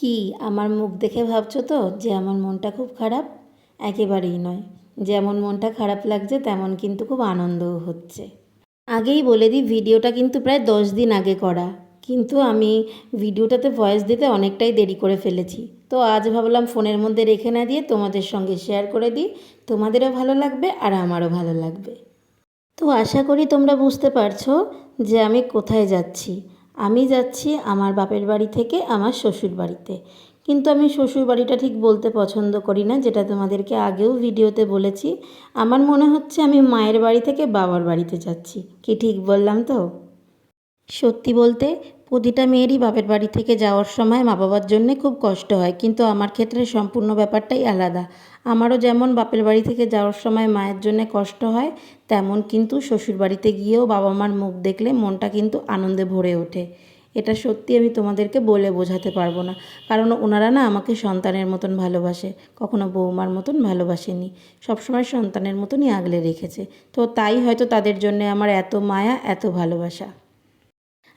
কি আমার মুখ দেখে ভাবছো তো যে আমার মনটা খুব খারাপ? একেবারেই নয়। যেমন মনটা খারাপ লাগছে তেমন কিন্তু খুব আনন্দও হচ্ছে। আগেই বলে দিই, ভিডিওটা কিন্তু প্রায় 10 দিন আগে করা, কিন্তু আমি ভিডিওটাতে ভয়েস দিতে অনেকটাই দেরি করে ফেলেছি। তো আজ ভাবলাম ফোনের মধ্যে রেখে না দিয়ে তোমাদের সঙ্গে শেয়ার করে দিই, তোমাদেরও ভালো লাগবে আর আমারও ভালো লাগবে। তো আশা করি তোমরা বুঝতে পারছো যে আমি কোথায় যাচ্ছি। আমি যাচ্ছি আমার বাপের বাড়ি থেকে আমার শ্বশুর বাড়িতে। কিন্তু আমি শ্বশুর বাড়িটা ঠিক বলতে পছন্দ করি না, যেটা তোমাদেরকে আগেও ভিডিওতে বলেছি। আমার মনে হচ্ছে আমি মায়ের বাড়ি থেকে বাবার বাড়িতে যাচ্ছি। কি ঠিক বললাম তো? সত্যি বলতে প্রতিটা মেয়েরই বাপের বাড়ি থেকে যাওয়ার সময় মা বাবার জন্যে খুব কষ্ট হয়, কিন্তু আমার ক্ষেত্রে সম্পূর্ণ ব্যাপারটাই আলাদা। আমারও যেমন বাপের বাড়ি থেকে যাওয়ার সময় মায়ের জন্যে কষ্ট হয়, তেমন কিন্তু শ্বশুর বাড়িতে গিয়েও বাবা মার মুখ দেখলে মনটা কিন্তু আনন্দে ভরে ওঠে। এটা সত্যি আমি তোমাদেরকে বলে বোঝাতে পারবো না, কারণ ওনারা না আমাকে সন্তানের মতন ভালোবাসে, কখনো বৌমার মতন ভালোবাসেনি, সবসময় সন্তানের মতনই আগলে রেখেছে। তো তাই হয়তো তাদের জন্যে আমার এত মায়া, এত ভালোবাসা।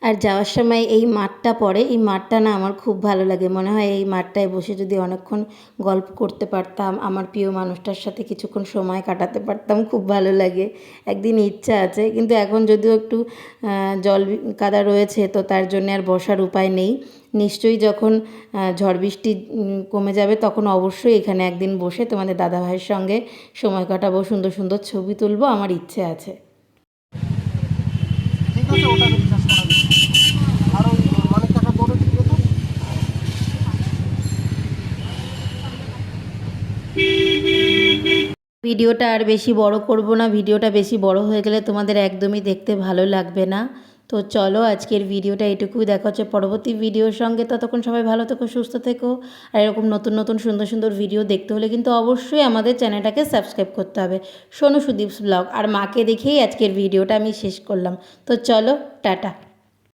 আর যাওয়ার সময় এই মাঠটা পড়ে, এই মাঠটা না আমার খুব ভালো লাগে। মনে হয় এই মাঠটায় বসে যদি অনেকক্ষণ গল্প করতে পারতাম, আমার প্রিয় মানুষটার সাথে কিছুক্ষণ সময় কাটাতে পারতাম, খুব ভালো লাগে। একদিন ইচ্ছা আছে, কিন্তু এখন যদিও একটু জল কাদা রয়েছে, তো তার জন্য আর বসার উপায় নেই। নিশ্চয়ই যখন ঝড় বৃষ্টি কমে যাবে তখন অবশ্যই এখানে একদিন বসে তোমাদের দাদাভাইয়ের সঙ্গে সময় কাটাবো, সুন্দর সুন্দর ছবি তুলবো, আমার ইচ্ছে আছে। ঠিক আছে, ওটা রিচার্জ করা যাবে। আর ওই অনেক টাকা করে দিবে তো। ভিডিওটা আর বেশি বড় করব না, ভিডিওটা বেশি বড় হয়ে গেলে তোমাদের একদমই দেখতে ভালো লাগবে না। তো চলো আজকের ভিডিওটা এটুকুই, দেখা হচ্ছে পরবর্তী ভিডিওর সঙ্গে। ততক্ষণ সবাই ভালো থেকো, সুস্থ থেকো। আর এরকম নতুন নতুন সুন্দর সুন্দর ভিডিও দেখতে হলে কিন্তু অবশ্যই আমাদের চ্যানেলটাকে সাবস্ক্রাইব করতে হবে, সোনু সুদীপস ব্লগ। আর মাকে দেখেই আজকের ভিডিওটা আমি শেষ করলাম। তো চলো, টাটা।